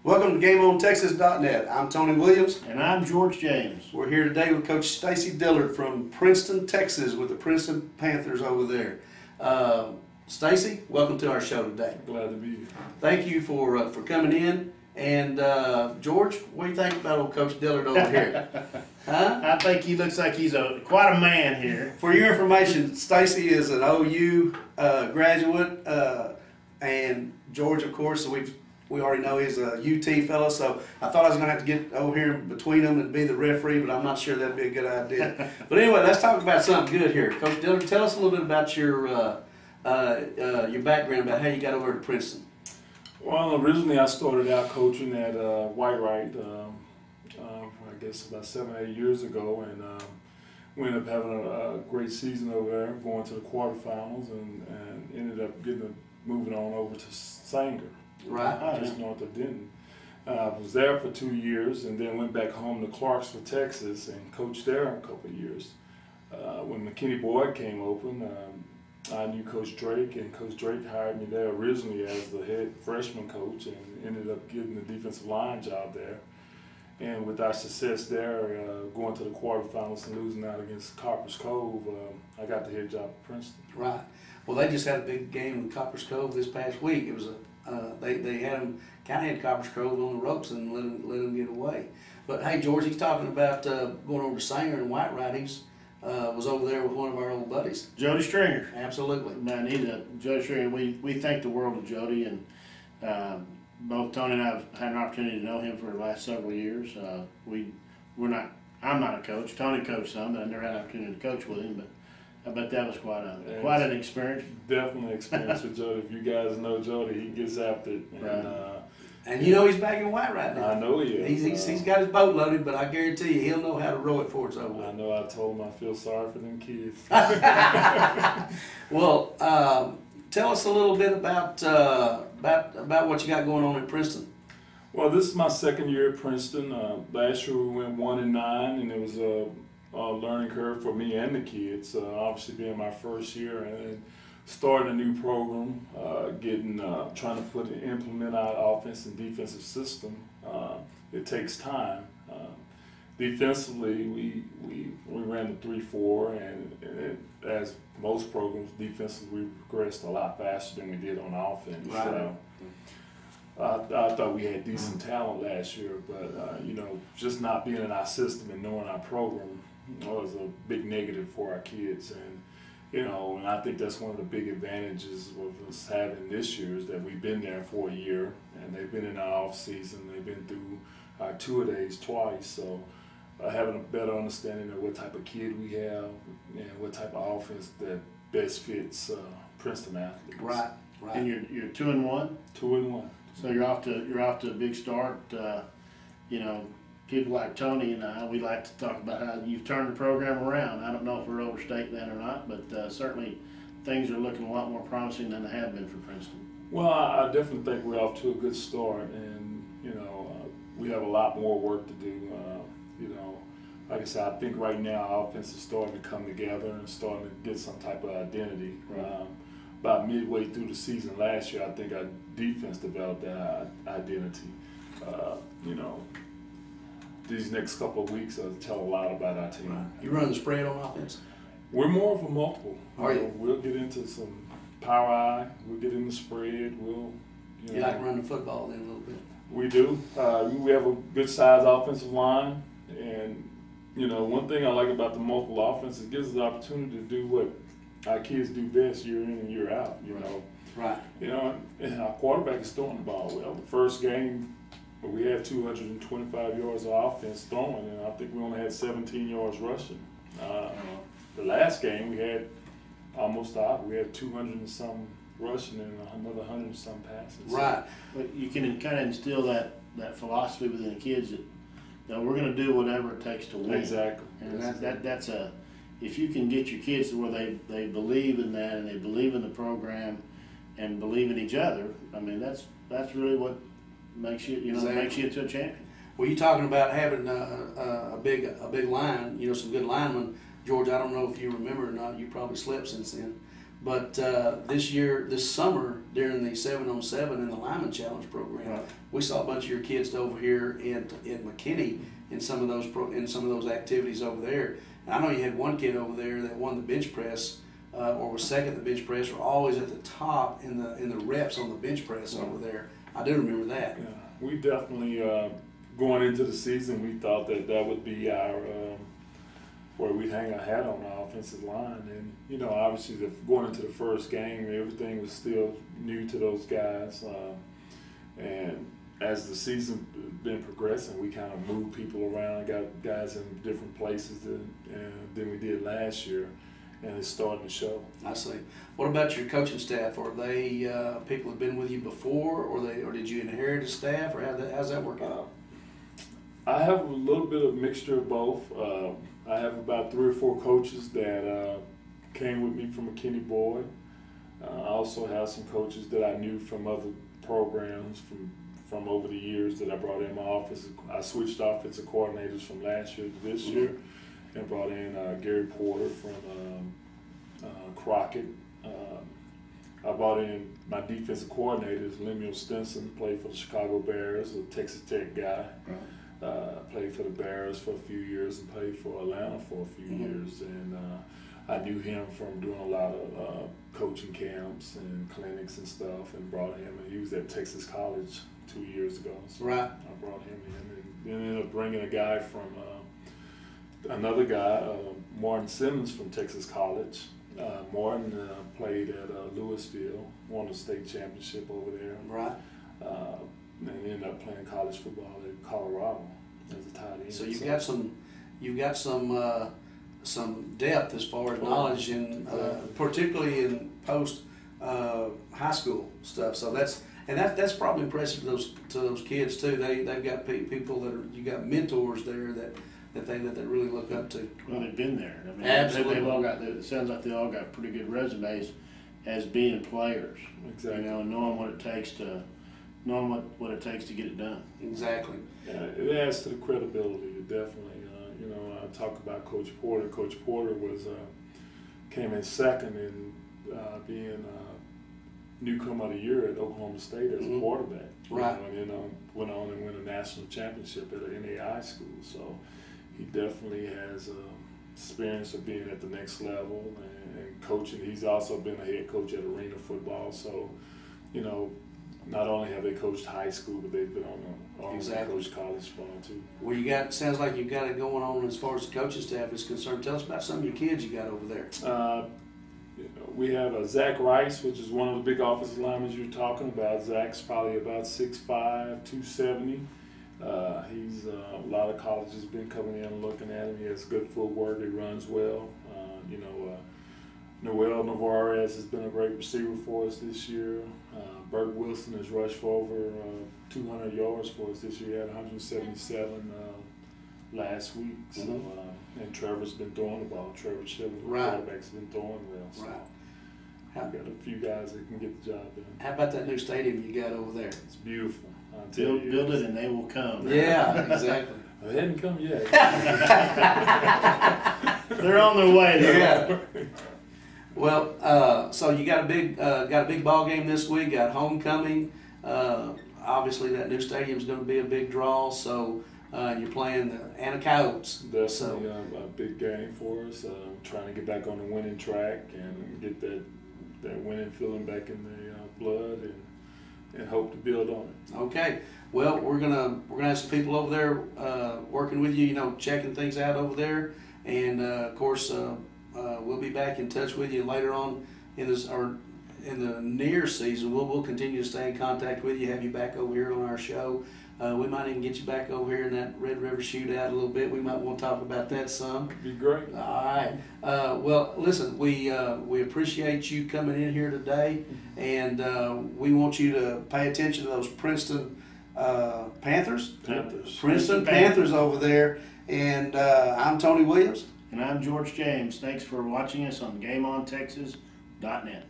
Welcome to GameOnTexas.net. I'm Tony Williams. And I'm George James. We're here today with Coach Stacy Dillard from Princeton, Texas, with the Princeton Panthers over there. Stacy, welcome to our show today. Glad to be here. Thank you for coming in. And George, what do you think about old Coach Dillard over here? Huh? I think he looks like he's quite a man here. For your information, Stacy is an OU graduate, and George, of course, we already know he's a UT fellow, so I thought I was going to have to get over here between them and be the referee, but I'm not sure that'd be a good idea. But anyway, let's talk about something good here. Coach Dillard, tell us a little bit about your background, about how you got over to Princeton. Well, originally I started out coaching at Whitewright, I guess about 7 or 8 years ago, and we ended up having a great season over there, going to the quarterfinals, and ended up moving on over to Sanger. Right. Just north of Denton. I was there for 2 years and then went back home to Clarksville, Texas, and coached there a couple of years. When McKinney Boyd came open, I knew Coach Drake, and Coach Drake hired me there originally as the head freshman coach, and ended up getting the defensive line job there. And with our success there, going to the quarterfinals and losing out against Coppers Cove, I got the head job at Princeton. Right. Well, they just had a big game in Coppers Cove this past week. It was they had them kind of had Coppers Cove on the ropes and let them get away. But hey, George, he's talking about going over to Sanger and Whitewright. He's was over there with one of our old buddies, Jody Stringer. Absolutely. Man, Jody Stringer. We think the world of Jody, and both Tony and I have had an opportunity to know him for the last several years. I'm not a coach. Tony coached some, but I never had an opportunity to coach with him. But I bet that was quite an experience. Definitely an experience with Jody. If you guys know Jody, he gets after it. And you know he's back in Whitewright now. I know he is. He's got his boat loaded, but I guarantee you he'll know how to row it before it's over. I know. I told him I feel sorry for them kids. Well, tell us a little bit about what you got going on at Princeton. Well, this is my second year at Princeton. Last year we went 1-9, and it was a learning curve for me and the kids. Obviously, being my first year and starting a new program, trying to implement our offense and defensive system. It takes time. Defensively, we ran the 3-4, and as most programs, defensively we progressed a lot faster than we did on offense. Right. I thought we had decent talent last year, but just not being in our system and knowing our program was a big negative for our kids. And and I think that's one of the big advantages of us having this year is that we've been there for a year, and they've been in our off season. They've been through our two-a-days twice, so having a better understanding of what type of kid we have and what type of offense that best fits Princeton athletes. Right. And you're 2-1. 2-1. So you're off to a big start. People like Tony and I, we like to talk about how you've turned the program around. I don't know if we're overstating that or not, but certainly things are looking a lot more promising than they have been for Princeton. Well, I definitely think we're off to a good start, and we have a lot more work to do. Like I said, I think right now our offense is starting to come together and starting to get some type of identity. Right. About midway through the season last year, I think our defense developed that identity. These next couple of weeks will tell a lot about our team. Right. You run the spread on offense? We're more of a multiple. Are you? We'll get into some power eye. We'll get in the spread. You like to run the football then a little bit? We do. We have a good sized offensive line, and one thing I like about the multiple offense is it gives us the opportunity to do what our kids do best year in and year out. Right. And our quarterback is throwing the ball well. The first game, we had 225 yards of offense throwing, and I think we only had 17 yards rushing. The last game, we had almost odd. We had 200 and some rushing and another 100 and some passes. Right. But you can kind of instill that philosophy within the kids that we're going to do whatever it takes to win. Exactly. And that's if you can get your kids to where they believe in that and they believe in the program and believe in each other, I mean that's really what makes you Exactly. makes you into a champion. Well, you're talking about having a big line, some good linemen. George, I don't know if you remember or not. You probably slept since then, But this summer, during the 7-on-7 in the Lyman Challenge program, Right. we saw a bunch of your kids over here in McKinney in some of those activities over there. And I know you had one kid over there that won the bench press, or was second in the bench press, or always at the top in the reps on the bench press over there. I do remember that. Yeah, we definitely going into the season, we thought that would be our where we'd hang our hat on our offensive line, and you know, obviously, going into the first game, everything was still new to those guys, and as the season been progressing, we kind of moved people around, got guys in different places than we did last year, and it's starting to show. I see. What about your coaching staff? Are they people have been with you before, or did you inherit a staff, or how's that working out? I have a little bit of mixture of both. I have about 3 or 4 coaches that came with me from McKinney Boyd. I also have some coaches that I knew from other programs from over the years that I brought in my office. I switched offensive coordinators from last year to this year, and brought in Gary Porter from Crockett. I brought in my defensive coordinators, Lemuel Stinson, played for the Chicago Bears, a Texas Tech guy. Played for the Bears for a few years and played for Atlanta for a few years. And I knew him from doing a lot of coaching camps and clinics and stuff, and brought him. And he was at Texas College 2 years ago. So right. I brought him in, and then ended up bringing a guy from another guy, Martin Simmons from Texas College. Martin played at Louisville, won the state championship over there. Right. And ended up playing college football at Colorado as a tight end. So you've got some depth as far as knowledge in particularly in post high school stuff. So that's probably impressive to those kids too. They've got people you got mentors there that they really look up to. Well, they've been there. I mean, Absolutely. They've all got. It sounds like they all got pretty good resumes as being players. Exactly. You know, knowing what it takes to get it done. Exactly. Yeah, it adds to the credibility. It definitely. You know, I talk about Coach Porter. Coach Porter came in second in being newcomer of the year at Oklahoma State as a quarterback. Right. You know, and then went on and win a national championship at an NAI school. So he definitely has experience of being at the next level and coaching. He's also been a head coach at Arena Football. So, you know, not only have they coached high school, but they've been on coached college ball too. Well, sounds like you've got it going on as far as the coaching staff is concerned. Tell us about some of your kids you got over there. You know, we have Zach Rice, which is one of the big offensive linemen you're talking about. Zach's probably about 6'5", 270. He's a lot of colleges been coming in and looking at him. He has good footwork. He runs well. You know, Noel Navarez has been a great receiver for us this year. Bert Wilson has rushed for over 200 yards for us this year. He had 177 last week. So, and Trevor's been throwing the ball. Trevor Shilling, the quarterback's been throwing well. So we've got a few guys that can get the job done. How about that new stadium you got over there? It's beautiful. I'll tell you. Build it and they will come. Yeah, exactly. They hadn't come yet. They're on their way. Yeah. Well, so you got a big ball game this week. Got homecoming. Obviously, that new stadium's going to be a big draw. So you're playing the Anna Coyotes. Definitely a big game for us. Trying to get back on the winning track and get that winning feeling back in the blood and hope to build on it. Okay. Well, we're gonna have some people over there working with you. You know, checking things out over there, and of course. We'll be back in touch with you later on in the near season. We'll continue to stay in contact with you, have you back over here on our show. We might even get you back over here in that Red River shootout a little bit. We might want to talk about that some. Be great. All right. Well, listen, we appreciate you coming in here today, and we want you to pay attention to those Princeton Panthers. Princeton Panthers over there. And I'm Tony Williams. And I'm George James. Thanks for watching us on GameOnTexas.net.